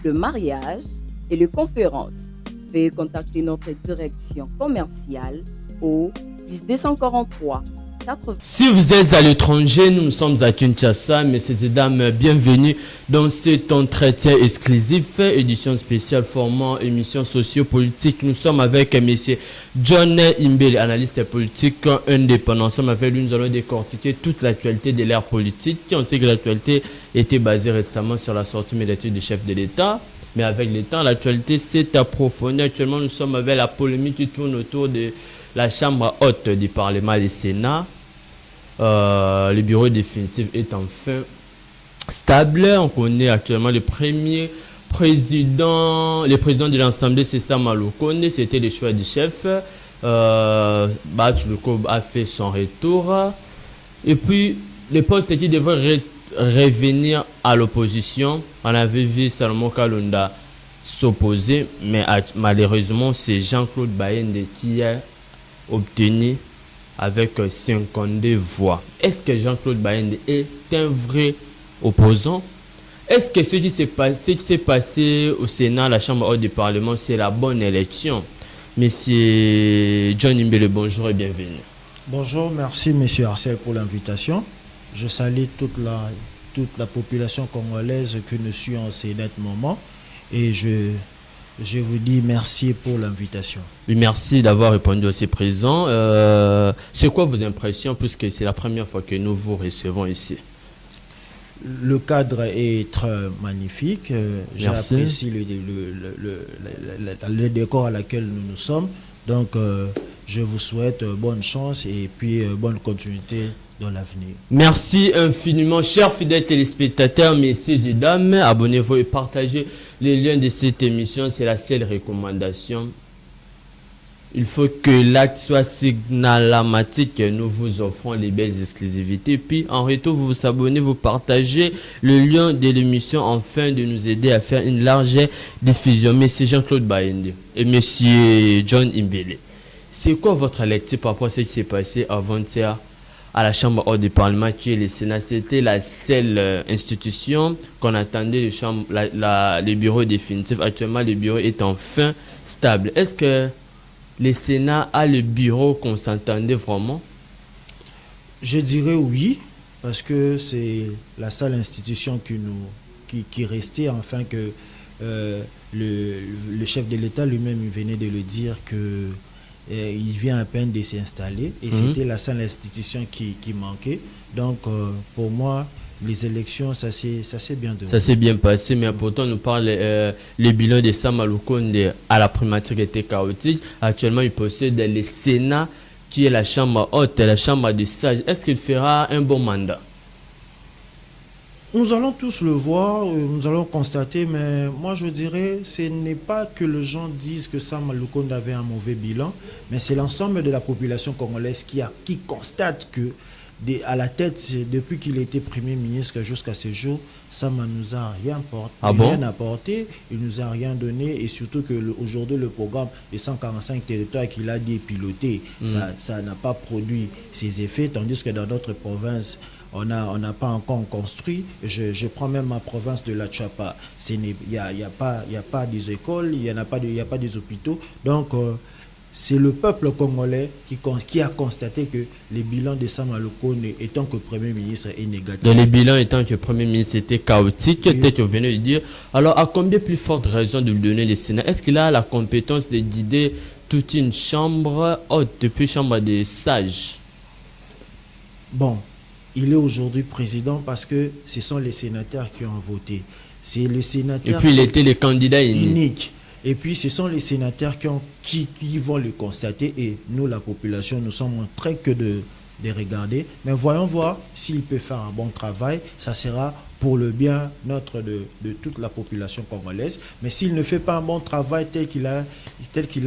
le mariage et les conférences. Veuillez contacter notre direction commerciale au plus 243 80. Si vous êtes à l'étranger, nous sommes à Kinshasa. Messieurs et dames, bienvenue dans cet entretien exclusif, édition spéciale formant émission sociopolitique. Nous sommes avec monsieur John Imbele, analyste politique indépendant. Nous sommes avec lui, nous allons décortiquer toute l'actualité de l'ère politique. On sait que l'actualité était basée récemment sur la sortie médiatique du chef de l'État. Mais avec le temps, l'actualité s'est approfondie. Actuellement, nous sommes avec la polémique qui tourne autour de la Chambre haute du Parlement du Sénat. Le bureau définitif est enfin stable. On connaît actuellement le président de l'Assemblée, c'est Sam Alokone. C'était le choix du chef. Batchouko a fait son retour. Et puis, le poste qui devrait revenir à l'opposition. On avait vu Salomon Kalonda s'opposer, mais malheureusement, c'est Jean-Claude Bayende qui a obtenu avec 52 voix. Est-ce que Jean-Claude Bayende est un vrai opposant? Est-ce que ce qui s'est passé au Sénat, à la Chambre haute du Parlement, c'est la bonne élection? Monsieur John Imbele, bonjour et bienvenue. Bonjour, merci Monsieur Arcel pour l'invitation. Je salue toute la population congolaise que nous suit en ces nets moments et je vous dis merci pour l'invitation. Merci d'avoir répondu aussi présent. C'est quoi vos impressions puisque c'est la première fois que nous vous recevons ici? Le cadre est très magnifique. J'apprécie le décor à laquelle nous sommes. Donc, je vous souhaite bonne chance et puis bonne continuité dans l'avenir. Merci infiniment, chers fidèles téléspectateurs, messieurs et dames. Abonnez-vous et partagez les liens de cette émission. C'est la seule recommandation. Il faut que l'acte soit signalamatique. Nous vous offrons les belles exclusivités. Puis en retour, vous vous abonnez, vous partagez le lien de l'émission afin de nous aider à faire une large diffusion. Monsieur Jean-Claude Bayende et monsieur John Imbele, c'est quoi votre lecture par rapport à ce qui s'est passé avant-hier à la Chambre haute du Parlement qui est le Sénat? C'était la seule institution qu'on attendait, le bureau définitif. Actuellement, le bureau est enfin stable. Est-ce que le Sénat a le bureau qu'on s'entendait vraiment? Je dirais oui, parce que c'est la seule institution qui restait, enfin que le chef de l'État lui-même venait de le dire que il vient à peine de s'installer et c'était la seule institution qui manquait. Donc pour moi, les élections, ça s'est bien déroulé. Ça s'est bien passé, mais pourtant nous parle le bilan de Sam Alokone à la primature était chaotique. Actuellement, il possède le Sénat qui est la Chambre haute, la Chambre des sages. Est-ce qu'il fera un bon mandat? Nous allons tous le voir, nous allons constater, mais moi je dirais ce n'est pas que les gens disent que Sam Alokone avait un mauvais bilan, mais c'est l'ensemble de la population congolaise qui constate que à la tête, depuis qu'il était Premier ministre jusqu'à ce jour, Sam ne nous a rien apporté, il nous a rien donné, et surtout que aujourd'hui le programme des 145 territoires qu'il a dit piloter, ça n'a pas produit ses effets, tandis que dans d'autres provinces, on n'a pas encore construit. Je prends même ma province de la Tchapa. Il n'y a pas des écoles, il n'y a pas des hôpitaux. Donc, c'est le peuple congolais qui a constaté que le bilan de Sam Alokone étant que Premier ministre est négatif. Donc, le bilan étant que Premier ministre était chaotique, peut-être que vous venez de dire. Alors, à combien plus forte raison de lui donner le Sénat? Est-ce qu'il a la compétence de guider toute une chambre haute, depuis chambre des sages? Bon. Il est aujourd'hui président parce que ce sont les sénateurs qui ont voté. C'est le sénateur. Et puis il était le candidat unique. Et puis ce sont les sénateurs qui vont le constater. Et nous, la population, nous sommes en train que de regarder. Mais voyons voir s'il peut faire un bon travail. Ça sera pour le bien de toute la population congolaise. Mais s'il ne fait pas un bon travail tel qu'il a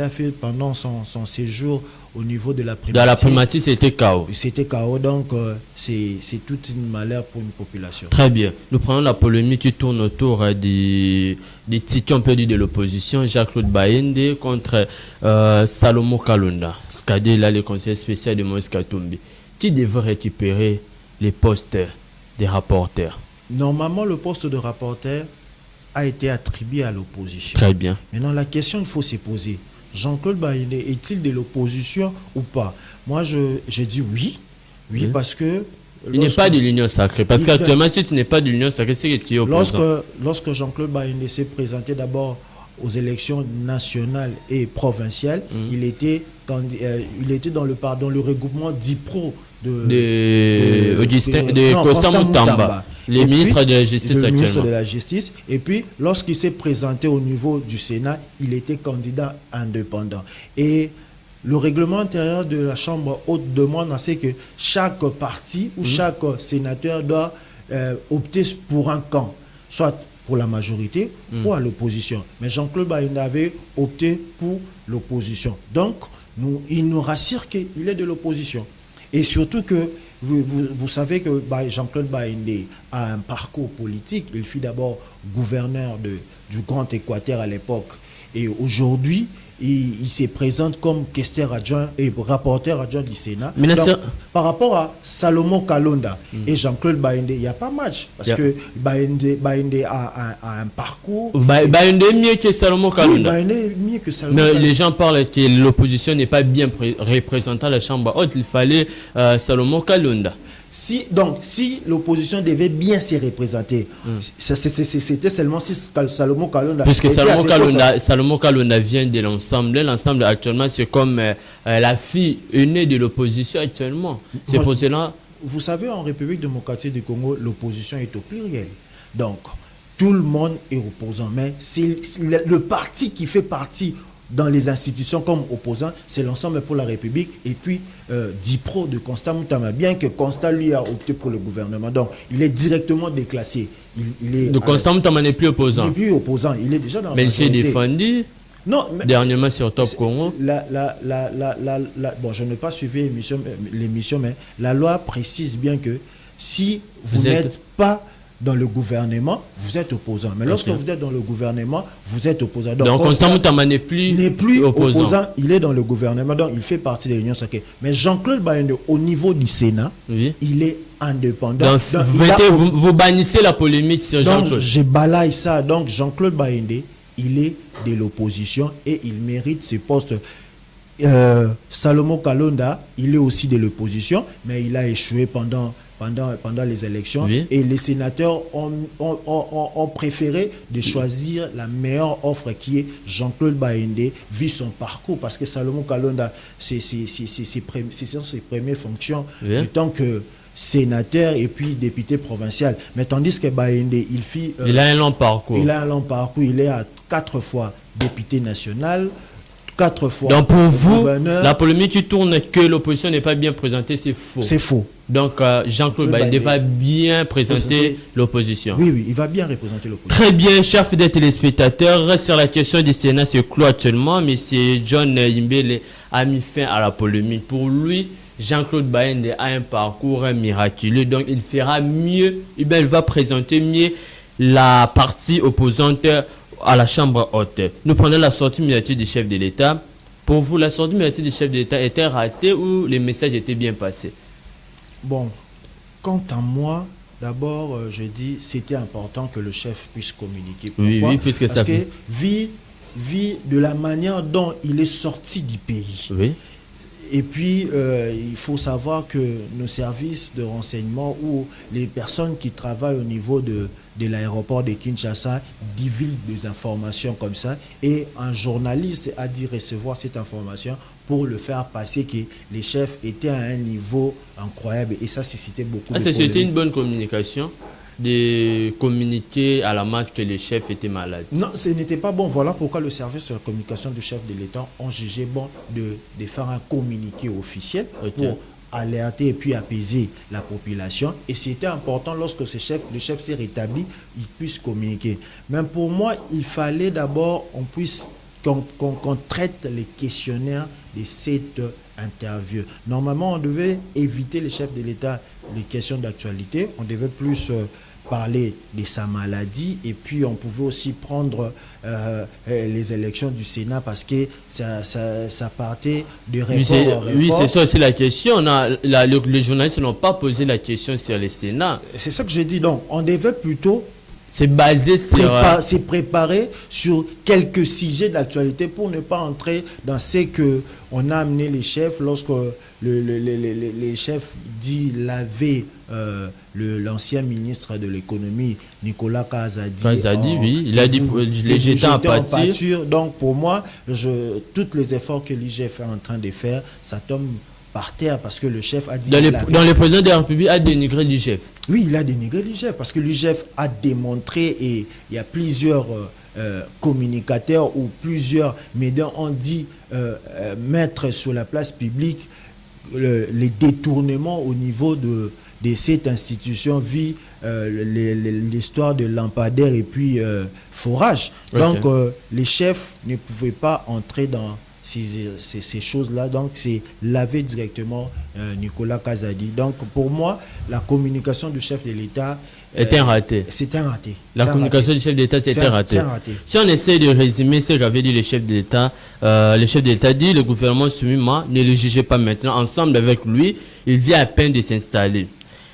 fait pendant son séjour au niveau de la primature. Dans la primature, c'était chaos. C'était chaos, donc c'est tout un malheur pour une population. Très bien. Nous prenons la polémique qui tourne autour des tickets, on peut dire, de l'opposition. Jean-Claude Bayende contre Salomon Kalonda. Skadé, là, le conseiller spécial de Moïse Katumbi. Qui devrait récupérer les postes des rapporteurs? Normalement, le poste de rapporteur a été attribué à l'opposition. Très bien. Maintenant, la question, il faut se poser. Jean-Claude Baïndé est-il de l'opposition ou pas? Moi, j'ai dit oui. Oui, parce que... Il n'est pas de l'Union sacrée. Parce qu'actuellement, si tu n'es pas de l'Union sacrée, c'est que tu es opposant. Lorsque Jean-Claude Baïndé s'est présenté d'abord aux élections nationales et provinciales, il était dans le regroupement d'IPRO de Constant Moutamba, les ministres de la Justice actuellement. Ministre de la Justice. Et puis, lorsqu'il s'est présenté au niveau du Sénat, il était candidat indépendant. Et le règlement intérieur de la Chambre haute demande à ce que chaque parti ou chaque sénateur doit opter pour un camp, soit pour la majorité ou à l'opposition. Mais Jean-Claude Baïndé avait opté pour l'opposition. Donc, il nous rassure qu'il est de l'opposition. Et surtout que vous savez que Jean-Claude Baïndé a un parcours politique. Il fut d'abord gouverneur du Grand Équateur à l'époque. Et aujourd'hui, il se présente comme questeur adjoint et rapporteur adjoint du Sénat. Donc, par rapport à Salomon Kalonda et Jean-Claude Baïndé, il n'y a pas match. Parce que Baïndé a un parcours. Baïndé est mieux que Salomon Kalonda. Oui, Baïndé est mieux que Salomon Mais Kalonda. les gens parlent que l'opposition n'est pas bien représentée à la Chambre haute. Il fallait Salomon Kalonda. Si l'opposition devait bien se représenter, c'était seulement si Salomon Kalonda. Puisque Salomon Kalonda vient de l'ensemble. L'ensemble actuellement, c'est comme la fille aînée de l'opposition actuellement. C'est pour cela. Vous savez, en République démocratique du Congo, l'opposition est au pluriel. Donc, tout le monde est opposant. Mais c'est le parti qui fait partie dans les institutions comme opposant, c'est l'ensemble pour la République et puis DIPRO de Constant Moutamba, bien que Constant lui a opté pour le gouvernement. Donc, il est directement déclassé. De Constant Moutamba n'est plus opposant. Il n'est plus opposant, il est déjà dans la majorité. Mais il s'est défendu dernièrement sur Top Congo. Bon, je n'ai pas suivi l'émission, mais la loi précise bien que si vous n'êtes pas dans le gouvernement, vous êtes opposant. Mais lorsque vous êtes dans le gouvernement, vous êtes opposant. Donc Constant Moutamba n'est plus opposant. Il est dans le gouvernement, donc il fait partie de l'Union sacrée. Mais Jean-Claude Baïndé, au niveau du Sénat, il est indépendant. Donc, vous bannissez la polémique sur Jean-Claude. Donc, je balaye ça. Donc, Jean-Claude Baïndé, il est de l'opposition et il mérite ce poste. Salomon Kalonda, il est aussi de l'opposition, mais il a échoué pendant les élections et les sénateurs ont préféré de choisir la meilleure offre qui est Jean-Claude Baïndé vu son parcours, parce que Salomon Kalonda c'est ses premières fonctions en tant que sénateur et puis député provincial, mais tandis que Baïndé il a un long parcours. Il est à 4 fois député national, 4 fois. Donc pour vous, la polémique qui tourne que l'opposition n'est pas bien présentée, c'est faux. C'est faux. Donc Jean-Claude Baïndé va bien présenter l'opposition. Oui, il va bien représenter l'opposition. Très bien, chers fidèles téléspectateurs, sur la question du Sénat, c'est clos actuellement, mais c'est John Imbele a mis fin à la polémique. Pour lui, Jean-Claude Baïndé a un parcours miraculeux, donc il fera mieux, il va présenter mieux la partie opposante à la Chambre haute. Nous prenons la sortie médiatique du chef de l'État. Pour vous, la sortie médiatique du chef de l'État était ratée ou les messages étaient bien passés? Bon, quant à moi, d'abord, je dis c'était important que le chef puisse communiquer. Pourquoi? Parce que vu de la manière dont il est sorti du pays. Et puis, il faut savoir que nos services de renseignement ou les personnes qui travaillent au niveau de l'aéroport de Kinshasa divulguent des informations comme ça. Et un journaliste a dû recevoir cette information pour le faire passer que les chefs étaient à un niveau incroyable. Et ça suscitait beaucoup de polémiques. C'était une bonne communication de communiquer à la masse que les chefs étaient malades. Non, ce n'était pas bon. Voilà pourquoi le service de la communication du chef de l'État ont jugé bon de faire un communiqué officiel pour alerter et puis apaiser la population. Et c'était important lorsque le chef s'est rétabli, il puisse communiquer. Mais pour moi, il fallait d'abord qu'on traite les questionnaires de cette interview. Normalement, on devait éviter les chefs de l'État les questions d'actualité. On devait plus parler de sa maladie et puis on pouvait aussi prendre les élections du Sénat parce que ça partait de report. Oui, c'est ça aussi la question. Les journalistes n'ont pas posé la question sur le Sénat. C'est ça que j'ai dit. Donc, on devait plutôt C'est basé sur... C'est préparé sur quelques sujets d'actualité pour ne pas entrer dans ce que on a amené les chefs lorsque les chefs dit laver l'ancien ministre de l'économie Nicolas Kazadi. Oui, il a dit les jeter en pâture. Donc pour moi, tous les efforts que l'IGF est en train de faire, ça tombe par terre parce que le chef a dit... Dans le président de la République a dénigré l'IGF. Oui, il a dénigré l'IGF parce que l'IGF a démontré, et il y a plusieurs communicateurs ou plusieurs médias ont dit mettre sur la place publique les détournements au niveau de cette institution via l'histoire de lampadaire et puis forage. Okay. Donc les chefs ne pouvaient pas entrer dans ces choses-là, donc c'est laver directement Nicolas Kazadi. Donc pour moi, la communication du chef de l'État était un raté. C'était un raté. La communication du chef de l'État, c'était un raté. Si on essaie de résumer ce qu'avait dit le chef de l'État, dit le gouvernement soumis-moi, ne le jugez pas maintenant. Ensemble avec lui, il vient à peine de s'installer.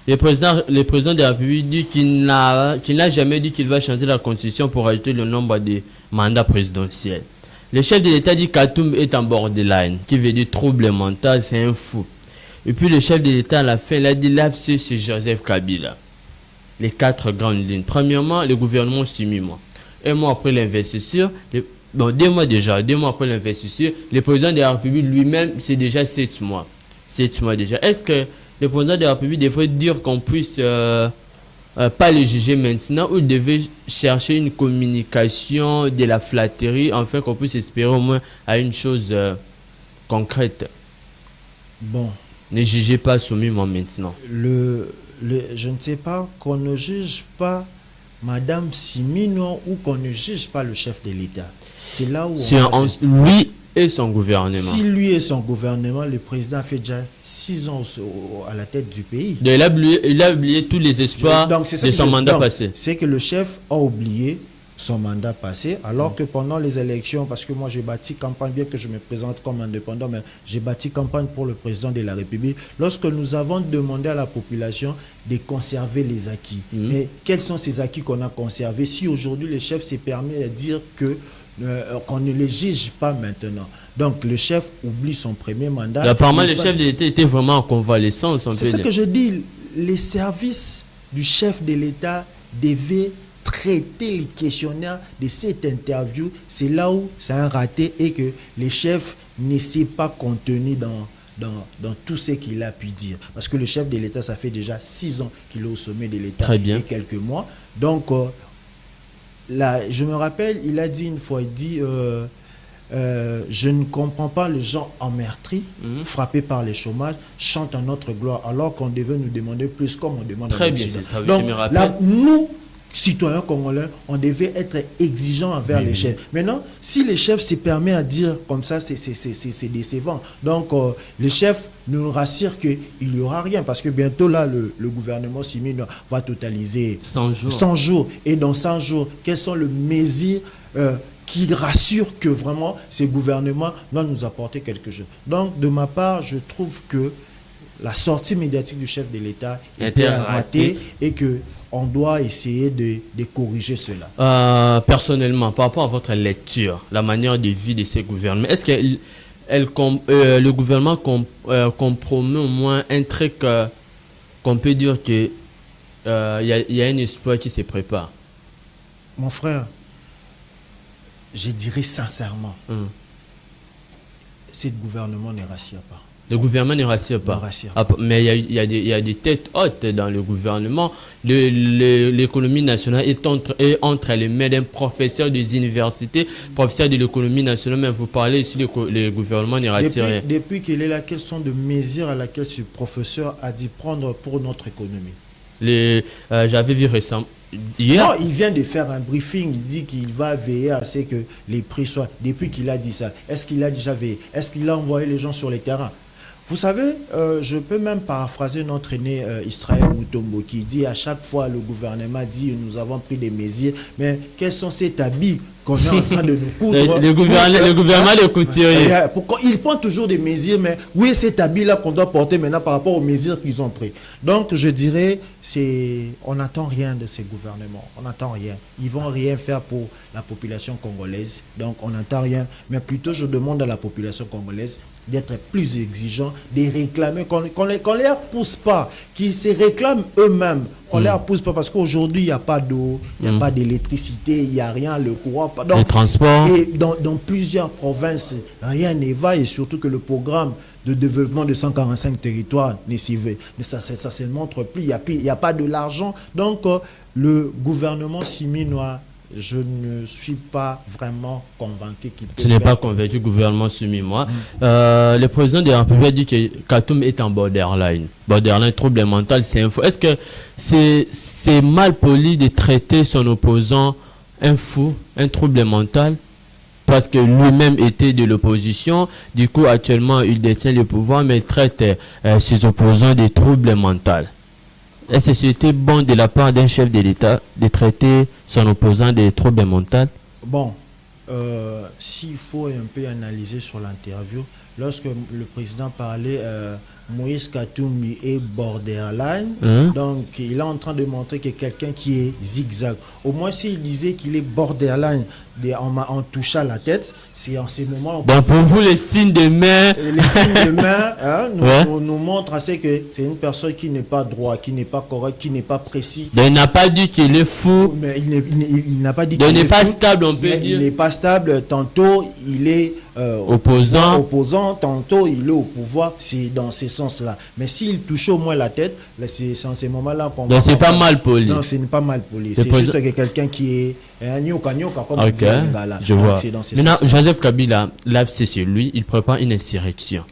Le président de la République dit qu'il n'a jamais dit qu'il va changer la constitution pour ajouter le nombre de mandats présidentiels. Le chef de l'État dit qu'Atoum est en borderline, qui veut dire trouble mental, c'est un fou. Et puis le chef de l'État à la fin, il a dit l'AFC c'est Joseph Kabila. Les 4 grandes lignes. Premièrement, le gouvernement soumis-moi. Un mois après l'investiture, 2 mois déjà, 2 mois après l'investiture, le président de la République lui-même, c'est déjà 7 mois. 7 mois déjà. Est-ce que le président de la République devrait dire qu'on puisse pas le juger maintenant, ou il devait chercher une communication de la flatterie afin qu'on puisse espérer au moins à une chose concrète? Bon. Ne jugez pas soumis-moi maintenant. Je ne sais pas, qu'on ne juge pas Madame Simino ou qu'on ne juge pas le chef de l'État. C'est là où lui et son gouvernement. Si lui et son gouvernement, le président a fait déjà 6 ans à la tête du pays. Il a oublié tous les espoirs de son mandat passé. C'est que le chef a oublié son mandat passé, alors que pendant les élections, parce que moi j'ai bâti campagne, bien que je me présente comme indépendant, mais j'ai bâti campagne pour le président de la République, lorsque nous avons demandé à la population de conserver les acquis. Mais quels sont ces acquis qu'on a conservés si aujourd'hui le chef s'est permis de dire que qu'on ne les juge pas maintenant? Donc le chef oublie son premier mandat. Apparemment le chef de l'État était vraiment en convalescence. C'est ce que je dis, les services du chef de l'État devaient traiter les questionnaires de cette interview. C'est là où c'est un raté et que les chefs ne s'est pas contenu dans tout ce qu'il a pu dire. Parce que le chef de l'État, ça fait déjà 6 ans qu'il est au sommet de l'État et quelques mois. Donc, là, je me rappelle, il a dit une fois, il dit, je ne comprends pas les gens meurtris, frappés par le chômage, chantent en notre gloire, alors qu'on devait nous demander plus comme on demande à l'Occident. Donc, là, nous, citoyens congolais, on devait être exigeants envers les chefs. Maintenant, si les chefs se permettent à dire comme ça, c'est décevant. Donc, les chefs nous rassurent qu'il n'y aura rien, parce que bientôt, là, le gouvernement Simino va totaliser 100 jours. Et dans 100 jours, quelles sont les mesures qui rassurent que vraiment, ces gouvernements vont nous apporter quelque chose? Donc, de ma part, je trouve que la sortie médiatique du chef de l'État était ratée et que on doit essayer de corriger cela. Personnellement, par rapport à votre lecture, la manière de vie de ces gouvernements, est-ce que le gouvernement compromet au moins un truc qu'on peut dire qu'il y a un exploit qui se prépare? Mon frère, je dirais sincèrement, ce gouvernement ne rassure pas. Le gouvernement ne rassure pas. Mais il y a des têtes hautes dans le gouvernement. L'économie nationale est entre les mains d'un professeur des universités, professeur de l'économie nationale. Mais vous parlez ici, le gouvernement ne rassure rien. Depuis qu'il est là, quelles sont les mesures à laquelle ce professeur a dû prendre pour notre économie? J'avais vu récemment. Hier. Non, il vient de faire un briefing, il dit qu'il va veiller à ce que les prix soient... Depuis qu'il a dit ça, est-ce qu'il a déjà veillé? Est-ce qu'il a envoyé les gens sur les terrains? Vous savez, je peux même paraphraser notre aîné Israël Moutombo qui dit à chaque fois le gouvernement dit nous avons pris des mesures, mais quels sont ces habits qu'on est en train de nous coudre. Le gouvernement de couturier. Pourquoi ils prennent toujours des mesures, mais oui, c'est habit-là qu'on doit porter maintenant par rapport aux mesures qu'ils ont prises. Donc, je dirais, on n'attend rien de ces gouvernements. On n'attend rien. Ils vont rien faire pour la population congolaise. Donc, on n'attend rien. Mais plutôt, je demande à la population congolaise d'être plus exigeants, de réclamer, qu'on ne les pousse pas, qu'ils se réclament eux-mêmes, qu'on ne les pousse pas, parce qu'aujourd'hui, il n'y a pas d'eau, il n'y a pas d'électricité, il n'y a rien, le courant, le transport. Et dans plusieurs provinces, rien ne va, et surtout que le programme de développement de 145 territoires ça se montre plus, il n'y a pas de l'argent. Donc, le gouvernement siminois, je ne suis pas vraiment convaincu qu'il peut. Tu n'es pas convaincu, gouvernement semi-moi. Le président de la République a dit que Katoum est en borderline. Borderline, trouble mental, c'est un fou. Est-ce que c'est mal poli de traiter son opposant un fou, un trouble mental? Parce que lui-même était de l'opposition. Du coup, actuellement, il détient le pouvoir, mais il traite ses opposants de troubles mentaux. Est-ce que c'était bon de la part d'un chef de l'État de traiter son opposant des troubles mentaux? Bon, s'il faut un peu analyser sur l'interview, lorsque le président parlait, Moïse Katoumi est borderline, donc il est en train de montrer que quelqu'un qui est zigzag. Au moins, s'il disait qu'il est borderline en touchant la tête, c'est en ces moments... Donc pour vous, les signes de main... Les signes de main nous montrent assez que c'est une personne qui n'est pas droit, qui n'est pas correct, qui n'est pas précis. Donc il n'a pas dit qu'il est fou. Mais il n'a pas dit qu'il est fou. Donc il n'est pas stable, on peut dire. Il n'est pas stable. Tantôt, il est opposant, tantôt, il est au pouvoir. C'est dans ce sens-là. Mais s'il touche au moins la tête, c'est en ces moments-là qu'on... Donc c'est pas mal poli. Non, ce n'est pas mal poli. C'est juste que quelqu'un qui est un nyoka, comme on dit. Je vois. Maintenant, Joseph Kabila, l'AFC, c'est lui, il prépare une insurrection.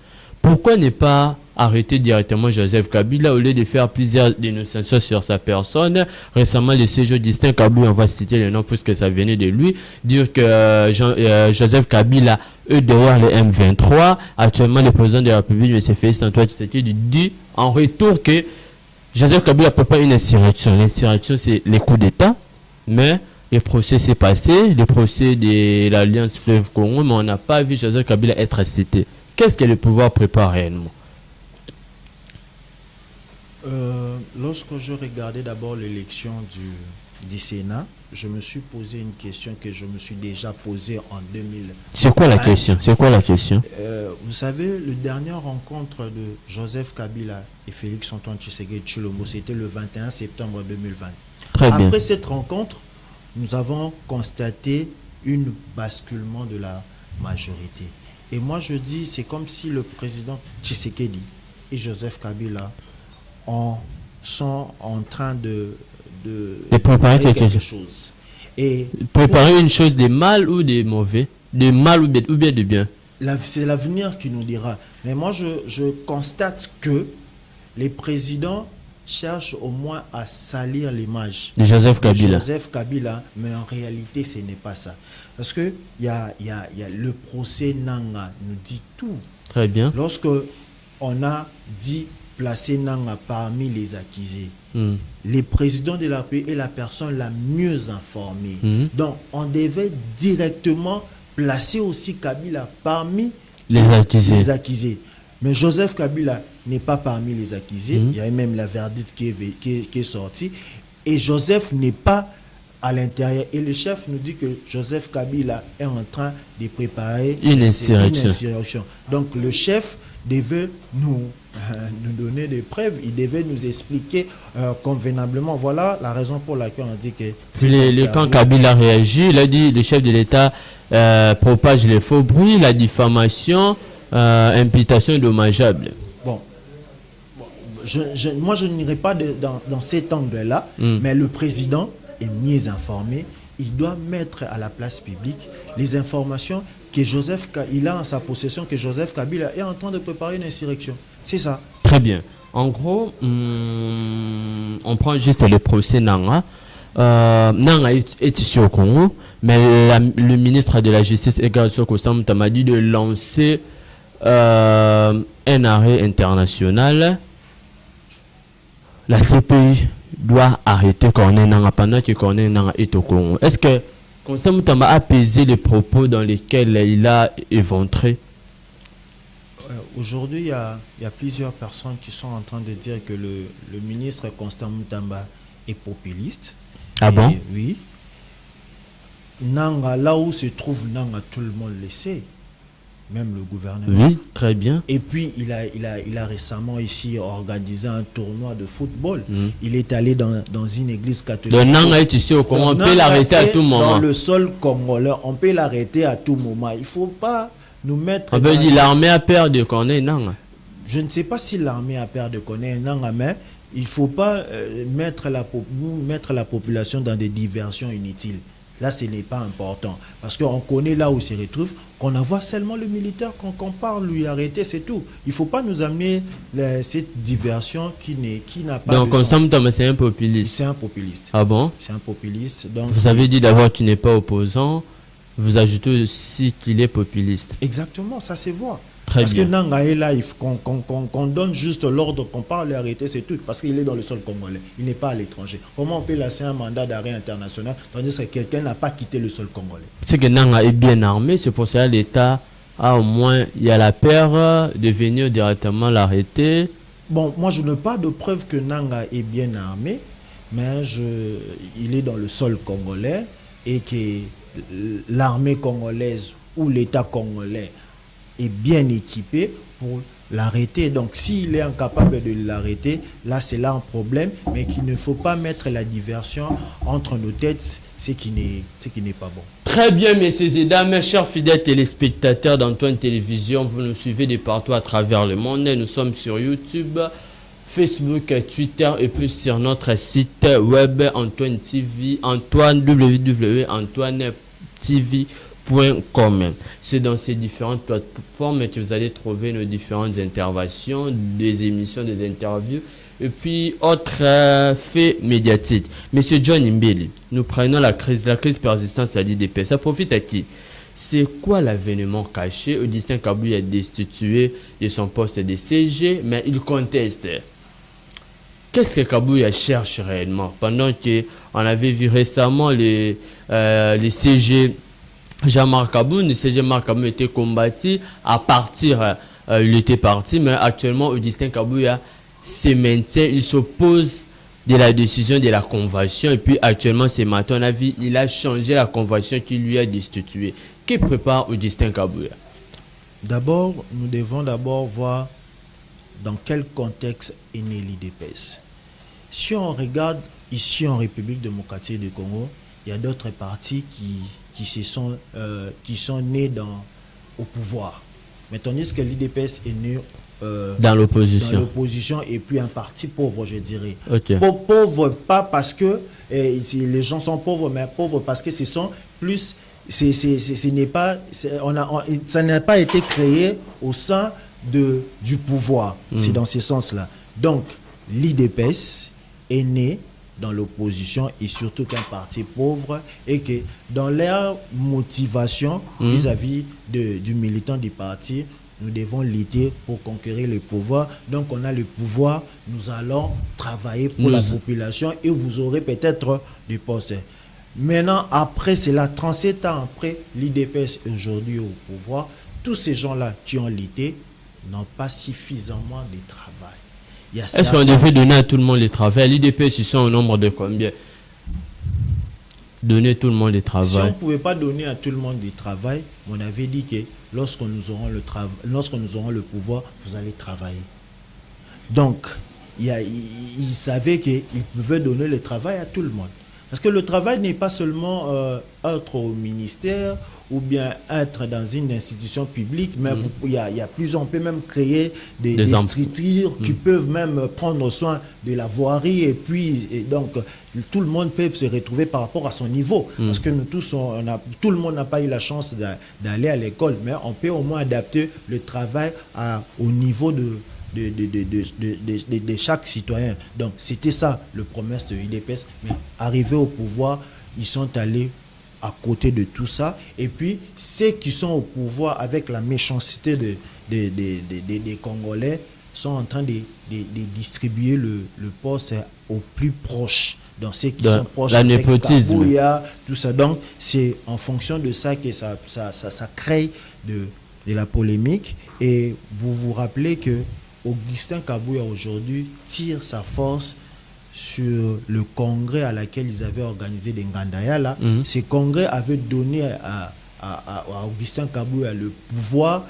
Pourquoi ne pas arrêter directement Joseph Kabila au lieu de faire plusieurs dénonciations sur sa personne? Récemment, le séjour distinct Kabila, on va citer le nom puisque ça venait de lui, dire que Joseph Kabila est derrière le M23. Actuellement, le président de la République, M. Félix Antoine Tshisekedi, dit en retour que Joseph Kabila prépare une insurrection. L'insurrection, c'est les coups d'État, mais le procès s'est passé, le procès de l'Alliance Fleuve Congo, mais on n'a pas vu Joseph Kabila être cité. Qu'est-ce que le pouvoir prépare réellement? Lorsque je regardais d'abord l'élection du Sénat, je me suis posé une question que je me suis déjà posée en 2000. C'est quoi la question? Vous savez, la dernière rencontre de Joseph Kabila et Félix Antoine Tshisekedi Tshilombo, c'était le 21 septembre 2020. Après cette rencontre, nous avons constaté un basculement de la majorité. Et moi, je dis, c'est comme si le président Tshisekedi et Joseph Kabila sont en train de préparer quelque chose. Et préparer une chose de mal ou de mauvais, de mal ou bien de bien. C'est l'avenir qui nous dira. Mais moi, je constate que les présidents cherchent au moins à salir l'image de Joseph Kabila, mais en réalité, ce n'est pas ça. Parce que y a le procès Nanga nous dit tout. Très bien. Lorsque on a dit placer Nanga parmi les accusés, le président de la pays est la personne la mieux informée. Donc, on devait directement placer aussi Kabila parmi les accusés. Mais Joseph Kabila n'est pas parmi les accusés. Il y a même la verdict qui est sortie. Et Joseph n'est pas à l'intérieur. Et le chef nous dit que Joseph Kabila est en train de préparer une insurrection. Donc le chef devait nous donner des preuves. Il devait nous expliquer convenablement. Voilà la raison pour laquelle on dit que... Quand Kabila réagit, il a dit le chef de l'État propage les faux bruits, la diffamation, imputation dommageable. Bon, moi je n'irai pas dans cet angle-là, mais le président est mieux informé. Il doit mettre à la place publique les informations que il a en sa possession, que Joseph Kabila est en train de préparer une insurrection. C'est ça. Très bien. En gros, on prend juste le procès Nanga. Nanga est ici au Congo, mais le ministre de la Justice, Edgar Sokosam, m'a dit de lancer un arrêt international. La CPI doit arrêter Corneille Nanga pendant que Corneille Nanga est au Congo. Est-ce que Constant Moutamba a apaisé les propos dans lesquels il a éventré. Aujourd'hui, il y a plusieurs personnes qui sont en train de dire que le ministre Constant Moutamba est populiste. Ah bon? Oui. Nanga, là où se trouve Nanga, tout le monde le sait. Même le gouvernement. Oui, très bien. Et puis, il a récemment ici organisé un tournoi de football. Il est allé dans une église catholique. Le Nanga est ici au Congo, on peut l'arrêter à tout moment. Dans le sol congolais, on peut l'arrêter à tout moment. Il ne faut pas nous mettre... On peut dire l'armée a peur de connaître Nanga. Je ne sais pas si l'armée a peur de connaître Nanga, mais il ne faut pas mettre la population dans des diversions inutiles. Là, ce n'est pas important. Parce qu'on connaît là où se retrouve, qu'on envoie seulement le militaire, qu'on parle, lui arrêter, c'est tout. Il ne faut pas nous amener cette diversion qui n'a pas donc, de sens. Constant Moutamba, c'est un populiste. C'est un populiste. Ah bon? C'est un populiste. Donc, vous avez dit d'abord qu'il n'est pas opposant. Vous ajoutez aussi qu'il est populiste. Exactement, ça se voit. Très parce bien. Que Nanga est là, il faut qu'on donne juste l'ordre, qu'on parle et arrêter, c'est tout. Parce qu'il est dans le sol congolais. Il n'est pas à l'étranger. Comment on peut laisser un mandat d'arrêt international tandis que quelqu'un n'a pas quitté le sol congolais? C'est que Nanga est bien armé, c'est pour ça que l'État a au moins, il y a la peur de venir directement l'arrêter. Bon, moi je n'ai pas de preuve que Nanga est bien armé, mais il est dans le sol congolais et que l'armée congolaise ou l'État congolais est bien équipé pour l'arrêter. Donc s'il est incapable de l'arrêter, là c'est là un problème, mais qu'il ne faut pas mettre la diversion entre nos têtes, ce qui n'est pas bon. Très bien, messieurs et dames, mes chers fidèles téléspectateurs d'Antoine Télévision, vous nous suivez de partout à travers le monde. Nous sommes sur YouTube, Facebook, Twitter et puis sur notre site web Antoine TV, www.antoinetv.com. C'est dans ces différentes plateformes que vous allez trouver nos différentes interventions, des émissions, des interviews et puis autres faits médiatiques. Monsieur John Imbeli, nous prenons la crise persistante à l'IDP. Ça profite à qui? C'est quoi l'avènement caché? Augustin Kabouya est destitué de son poste de CG, mais il conteste. Qu'est-ce que Kabouya cherche réellement? Pendant qu'on avait vu récemment les CG Jean-Marc Kaboun, le CG Marc Kaboun était combattu à partir, il était parti, mais actuellement Augustin Kabouya se maintient, il s'oppose de la décision de la convention et puis actuellement ce matin on a vu, il a changé la convention qui lui a destitué. Que prépare Augustin Kabouya? D'abord, nous devons voir dans quel contexte est né l'IDPS. Si on regarde ici en République démocratique du Congo, il y a d'autres partis qui sont nés au pouvoir. Mais tandis que l'IDPS est né dans l'opposition et puis un parti pauvre, je dirais. Okay. Pauvre pas parce que les gens sont pauvres, mais pauvres parce que ce sont plus... ça n'a pas été créé au sein du pouvoir. C'est dans ce sens-là. Donc, l'IDPS est né dans l'opposition et surtout qu'un parti pauvre et que dans leur motivation vis-à-vis du militant du parti, nous devons lutter pour conquérir le pouvoir. Donc on a le pouvoir, nous allons travailler pour la population et vous aurez peut-être des postes. Maintenant, après cela, 37 ans après l'IDPS aujourd'hui au pouvoir, tous ces gens-là qui ont lutté n'ont pas suffisamment de travail. Est-ce qu'on devrait donner à tout le monde le travail? L'IDPS, ils sont au nombre de combien? Donner tout le monde le travail. Si on ne pouvait pas donner à tout le monde du travail, on avait dit que lorsque nous aurons le pouvoir, vous allez travailler. Donc, il savait qu'il pouvait donner le travail à tout le monde. Parce que le travail n'est pas seulement être au ministère ou bien être dans une institution publique, mais il y a plusieurs, on peut même créer des structures qui peuvent même prendre soin de la voirie et puis donc tout le monde peut se retrouver par rapport à son niveau. Parce que nous tous, tout le monde n'a pas eu la chance d'aller à l'école, mais on peut au moins adapter le travail au niveau de chaque citoyen. Donc c'était ça le promesse de l'IDPS, mais arrivé au pouvoir, ils sont allés à côté de tout ça. Et puis ceux qui sont au pouvoir avec la méchanceté des Congolais sont en train de distribuer le poste aux plus proches. Donc, ceux qui sont proches la népotisme. Kabouya, tout ça. Donc, c'est en fonction de ça que ça crée de la polémique. Et vous vous rappelez que Augustin Kabouya aujourd'hui tire sa force sur le congrès à laquelle ils avaient organisé des Ngandaya là. Ces congrès avaient donné à Augustin Kabouya le pouvoir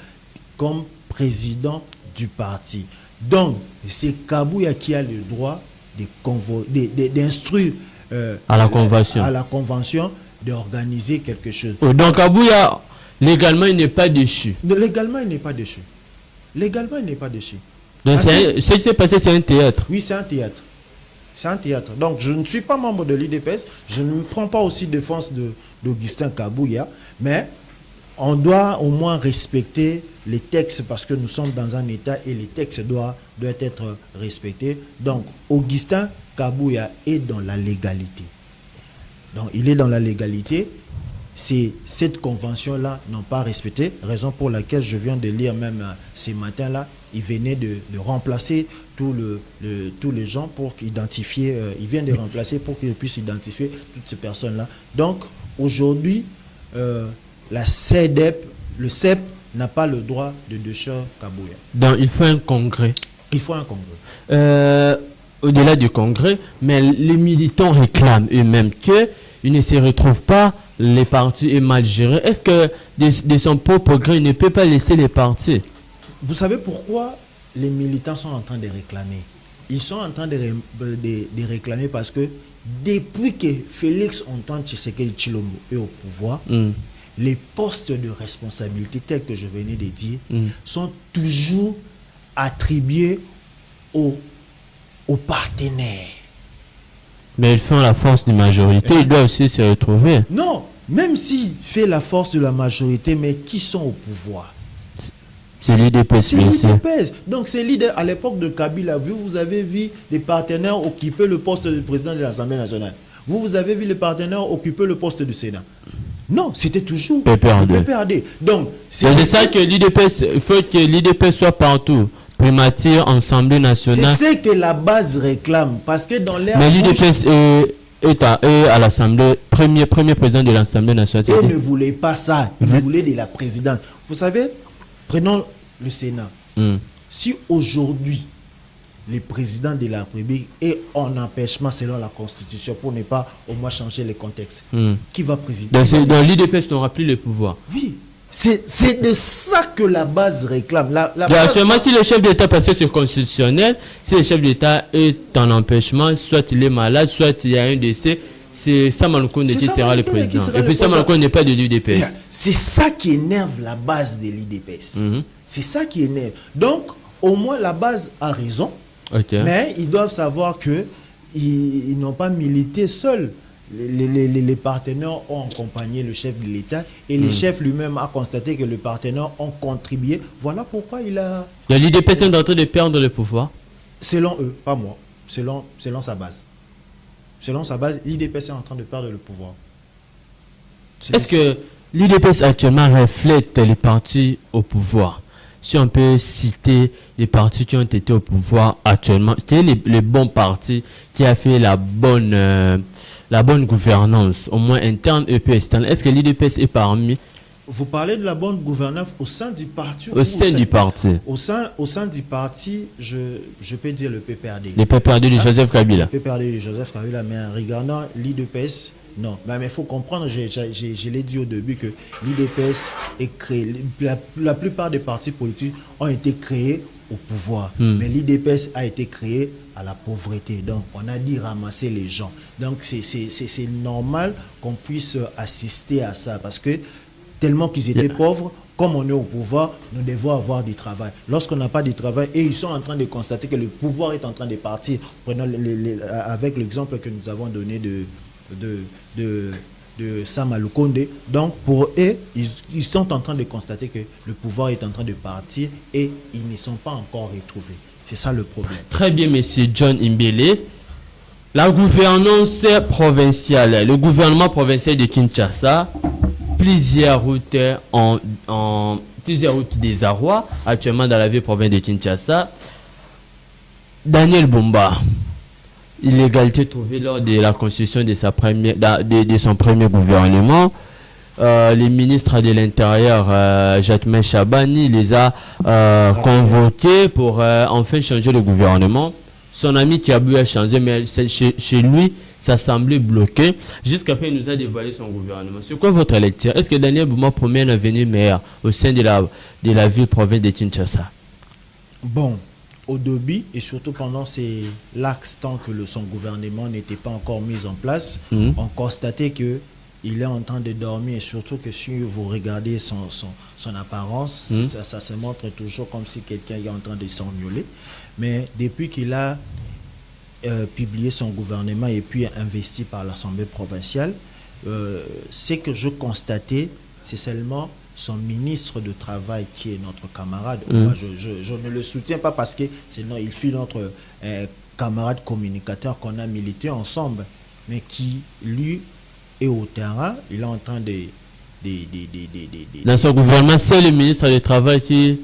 comme président du parti. Donc, c'est Kabouya qui a le droit d'instruire à la convention d'organiser quelque chose. Donc Kabouya, légalement, il n'est pas déchu. Légalement, il n'est pas déchu. Légalement, il n'est pas déchu. Donc ce qui s'est passé, c'est un théâtre. Oui, c'est un théâtre. C'est un théâtre. Donc, je ne suis pas membre de l'IDPS. Je ne me prends pas aussi défense d'Augustin Kabouya. Mais on doit au moins respecter les textes parce que nous sommes dans un État et les textes doivent être respectés. Donc, Augustin Kabouya est dans la légalité. Donc, il est dans la légalité. C'est cette convention-là n'ont pas respecté, raison pour laquelle je viens de lire même ces matins-là, il venait de remplacer tous les gens pour identifier, il vient de remplacer pour qu'ils puissent identifier toutes ces personnes-là. Donc aujourd'hui, la CEDEP, le CEP n'a pas le droit de déchirer Kabouya. Donc il faut un congrès. Il faut un congrès. Au-delà du congrès, mais les militants réclament eux-mêmes qu'ils ne se retrouvent pas. Les partis est mal géré. Est-ce que de son propre gré, il ne peut pas laisser les partis? Vous savez pourquoi les militants sont en train de réclamer? Ils sont en train de réclamer parce que depuis que Félix Antoine Tshisekedi Tshilombo est au pouvoir, les postes de responsabilité tels que je venais de dire sont toujours attribués aux partenaires. Mais ils font la force de majorité, ils doivent aussi se retrouver. Non, même s'il fait la force de la majorité, mais qui sont au pouvoir? C'est l'IDPS. C'est l'IDPS. Donc c'est l'idée à l'époque de Kabila. Vous avez vu des partenaires occuper le poste de président de l'Assemblée nationale. Vous avez vu les partenaires occuper le poste du Sénat. Non, c'était toujours PPRD. le PPRD. Donc c'est ça que l'IDPS, il faut que l'IDPS soit partout. Primature, Assemblée nationale. C'est ce que la base réclame. Parce que dans l'air. Mais l'IDPS est à l'Assemblée, premier président de l'Assemblée nationale. Il ne voulait pas ça. Il voulait de la présidence. Vous savez, prenons le Sénat. Si aujourd'hui, le président de la République est en empêchement selon la Constitution pour ne pas au moins changer les contextes, qui va présider? Dans l'IDPS n'aura plus le pouvoir. Oui. C'est de ça que la base réclame. Actuellement, si le chef d'État passe sur constitutionnel, si le chef d'État est en empêchement, soit il est malade, soit il y a un décès, c'est Sama Lukonde qui sera le président. Et puis Sama Lukonde n'est pas de l'UDPS. C'est ça qui énerve la base de l'UDPS. C'est ça qui énerve. Donc, au moins, la base a raison. Mais ils doivent savoir qu'ils n'ont pas milité seuls. Les partenaires ont accompagné le chef de l'État et le chef lui-même a constaté que les partenaires ont contribué. Voilà pourquoi il a... L'IDPS est en train de perdre le pouvoir. Selon eux, pas moi. Selon sa base. Selon sa base, l'IDPS est en train de perdre le pouvoir. Est-ce que l'IDPS actuellement reflète les partis au pouvoir? Si on peut citer les partis qui ont été au pouvoir actuellement, quel est le bon parti qui a fait la bonne gouvernance, au moins interne et puis externe? Est-ce que l'IDPS est parmi? Vous parlez de la bonne gouvernance au sein du parti? Au sein du parti. Au sein du parti, je peux dire le PPRD. Le PPRD de Joseph Kabila. Le PPRD de Joseph Kabila, mais en regardant l'IDPS, non. Mais il faut comprendre, je l'ai dit au début, que l'IDPS est créé. La plupart des partis politiques ont été créés au pouvoir. Mais l'IDPS a été créé à la pauvreté. Donc, on a dit ramasser les gens. Donc, c'est normal qu'on puisse assister à ça. Parce que tellement qu'ils étaient pauvres, comme on est au pouvoir, nous devons avoir du travail. Lorsqu'on n'a pas de travail, et ils sont en train de constater que le pouvoir est en train de partir. Prenons avec l'exemple que nous avons donné de Sama Lukonde. Donc pour eux, ils sont en train de constater que le pouvoir est en train de partir et ils ne sont pas encore retrouvés. C'est ça le problème. Très bien, monsieur John Imbele. La gouvernance provinciale, le gouvernement provincial de Kinshasa, plusieurs routes plusieurs routes des Arrois, actuellement dans la ville province de Kinshasa. Daniel Bumba, illégalité trouvée lors de la constitution de son premier gouvernement. Les ministres de l'Intérieur, Jacquemain Chabani, les a convoqués pour enfin changer le gouvernement. Son ami Kiabou a changé, mais chez lui, ça semblait bloqué. Jusqu'après, il nous a dévoilé son gouvernement. C'est quoi votre lecture? Est-ce que Daniel Bumba promet un avenir meilleur au sein de la ville-province de Kinshasa? Bon, au début, et surtout pendant ces lacs temps que son gouvernement n'était pas encore mis en place, on constatait que il est en train de dormir, et surtout que si vous regardez son apparence, ça se montre toujours comme si quelqu'un est en train de s'ennuler. Mais depuis qu'il a publié son gouvernement et puis investi par l'Assemblée provinciale, ce que je constatais, c'est seulement son ministre de Travail qui est notre camarade. Moi, je ne le soutiens pas parce que sinon il fut notre camarade communicateur qu'on a milité ensemble, mais qui, lui, est au terrain, il est en train Dans son gouvernement, c'est le ministre du Travail qui...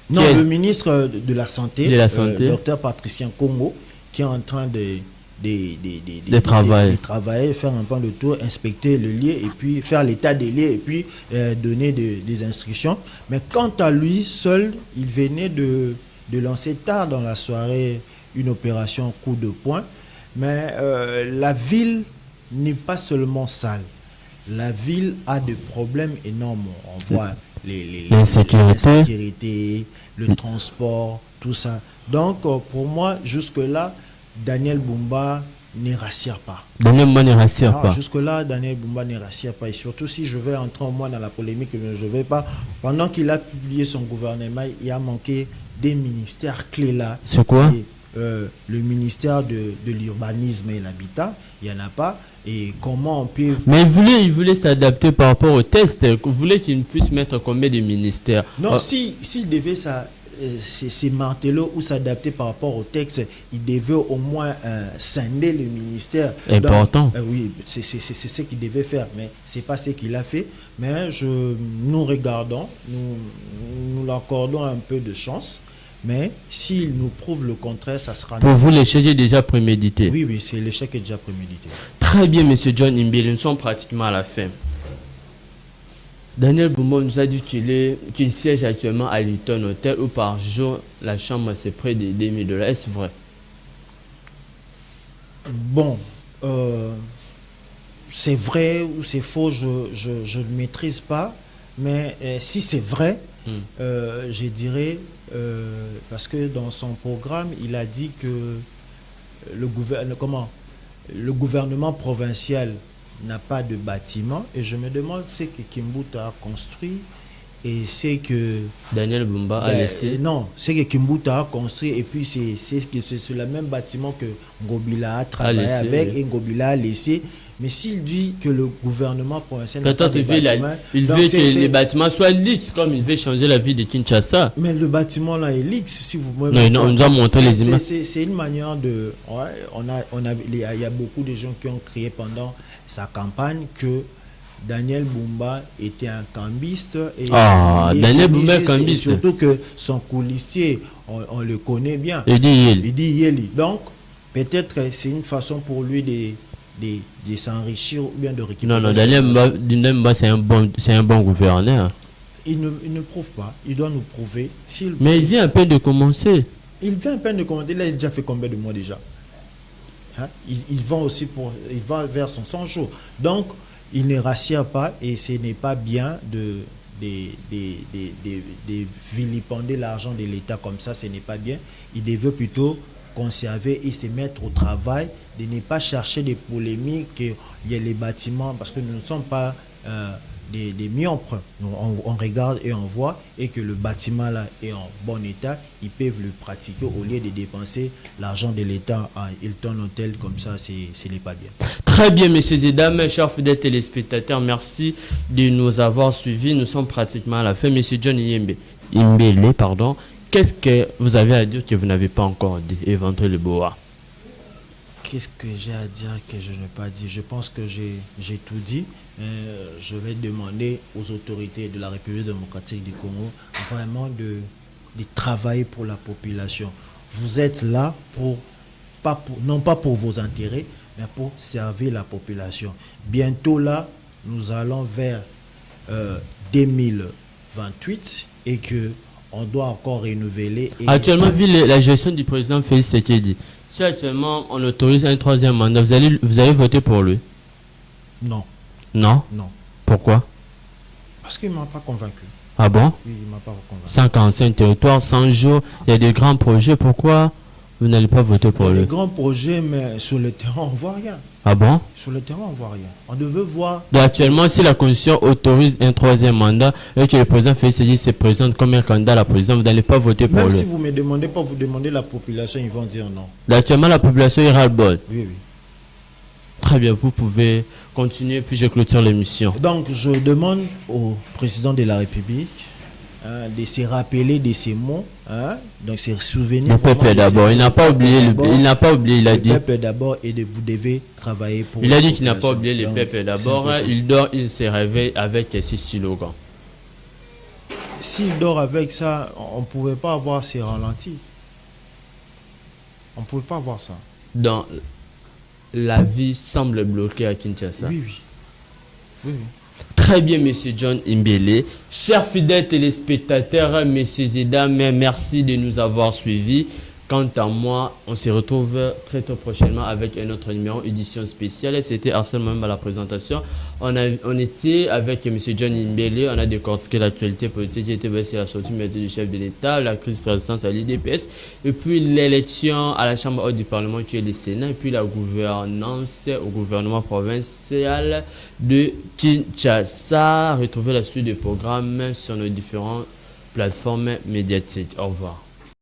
Non, le ministre de la Santé, Dr Patricien Congo, qui est en train de travailler, faire un plan de tour, inspecter le lieu et puis faire l'état des lieux et puis donner des instructions. Mais quant à lui seul, il venait de lancer tard dans la soirée une opération coup de poing. Mais la ville n'est pas seulement sale. La ville a des problèmes énormes. On voit l'insécurité, le transport, tout ça. Donc, pour moi, jusque-là, Daniel Bumba ne rassure pas. Daniel Bumba ne rassure pas. Jusque-là, Daniel Bumba ne rassure pas. Et surtout, si je vais entrer au moins dans la polémique, je ne vais pas. Pendant qu'il a publié son gouvernement, il a manqué des ministères clés là. C'est quoi? Le ministère de l'urbanisme et l'habitat, il n'y en a pas. Et comment on peut... Mais il voulait s'adapter par rapport au test. Vous voulez qu'il puisse mettre combien de ministères? Non, s'il devait ces martelots ou s'adapter par rapport au texte, il devait au moins scinder le ministère. Important. Oui, c'est ce qu'il devait faire, mais ce n'est pas ce qu'il a fait. Mais nous regardons, nous l'accordons un peu de chance. Mais s'il nous prouve le contraire, ça sera... Pour vous, l'échec est déjà prémédité? Oui, c'est l'échec est déjà prémédité. Très bien, M. John Imbele, nous sommes pratiquement à la fin. Daniel Bumba nous a dit qu'il siège actuellement à Hilton Hotel où par jour, la chambre c'est près de 2 000 $. Est-ce vrai? Bon, c'est vrai ou c'est faux, je ne maîtrise pas. Mais si c'est vrai, je dirais... parce que dans son programme, il a dit que le gouvernement provincial n'a pas de bâtiment. Et je me demande ce que Kimbuta a construit et c'est que... Daniel Bumba a laissé. Non, c'est que Kimbuta a construit et puis c'est le même bâtiment que Ngobila a travaillé avec et Ngobila a laissé. Mais s'il dit que le gouvernement provincial n'a pas de bâtiment... Il veut que les bâtiments soient lix, comme il veut changer la ville de Kinshasa. Mais le bâtiment là est lix, si vous pouvez... Non, on nous a montré les images. C'est une manière de... Ouais, il y a beaucoup de gens qui ont crié pendant sa campagne que Daniel Bumba était un cambiste. Daniel Bumba est cambiste. Surtout que son coulissier, on le connaît bien. Il dit Yeli. Donc, peut-être c'est une façon pour lui de s'enrichir ou bien de récupérer. Non, Daniel Bumba, c'est un bon gouverneur. Il ne prouve pas. Il doit nous prouver. Mais il vient à peine de commencer. Il vient à peine de commencer. Là, il a déjà fait combien de mois déjà? Il va vers son 100 jours. Donc, il ne rassure pas et ce n'est pas bien de vilipender l'argent de l'État comme ça. Ce n'est pas bien. Il devait plutôt conserver et se mettre au travail, de ne pas chercher des polémiques, il y a les bâtiments, parce que nous ne sommes pas des myopes. On regarde et on voit, et que le bâtiment là est en bon état, ils peuvent le pratiquer au lieu de dépenser l'argent de l'État à Hilton Hotel, comme ça, ce n'est pas bien. Très bien, messieurs et dames, chers fidèles téléspectateurs, merci de nous avoir suivis. Nous sommes pratiquement à la fin. Monsieur John Imbele, pardon. Qu'est-ce que vous avez à dire que vous n'avez pas encore dit, Éventré le Boa? Qu'est-ce que j'ai à dire que je n'ai pas dit? Je pense que j'ai tout dit. Je vais demander aux autorités de la République démocratique du Congo vraiment de travailler pour la population. Vous êtes là non pas pour vos intérêts, mais pour servir la population. Bientôt là, nous allons vers 2028 et que on doit encore renouveler. Actuellement, vu la gestion du président Félix Tshisekedi, si actuellement on autorise un troisième mandat, vous allez voter pour lui? Non. Non? Non. Pourquoi? Parce qu'il ne m'a pas convaincu. Ah bon? Oui, il ne m'a pas convaincu. 145 territoires, 100 jours, il y a des grands projets, pourquoi vous n'allez pas voter pour Il y a lui? des grands projets, mais sur le terrain, on ne voit rien. Ah bon? Sur le terrain, on ne voit rien. On devait voir... Donc actuellement, si la Constitution autorise un troisième mandat et que le président Félix Tshisekedi se présente comme un candidat à la présidence, vous n'allez pas voter pour Même lui? si vous ne me demandez pas, vous demandez la population, ils vont dire non. Donc actuellement, la population ira le bol. Oui, oui. Très bien, vous pouvez continuer, puis je clôture l'émission. Donc, je demande au président de la République de se rappeler de ces mots, donc se souvenir. Le peuple d'abord, il n'a pas oublié, il a dit. Le peuple d'abord et vous devez travailler pour. Il a dit qu'il n'a pas oublié le peuple Donc, d'abord, il dort, il se réveille avec ce slogan. S'il dort avec ça, on ne pouvait pas avoir ces ralentis. On ne pouvait pas avoir ça. Dans la vie semble bloquée à Kinshasa. Oui, oui. Oui, oui. Très bien, monsieur John Imbele. Chers fidèles téléspectateurs, messieurs et dames, merci de nous avoir suivis. Quant à moi, on se retrouve très tôt prochainement avec un autre numéro, édition spéciale. C'était Arsène même à la présentation. On était avec M. John Imbele. On a décortiqué l'actualité politique qui était basée sur la sortie du chef de l'État, la crise présidentielle à l'IDPS, et puis l'élection à la Chambre haute du Parlement qui est le Sénat, et puis la gouvernance au gouvernement provincial de Kinshasa. Retrouvez la suite des programmes sur nos différentes plateformes médiatiques. Au revoir.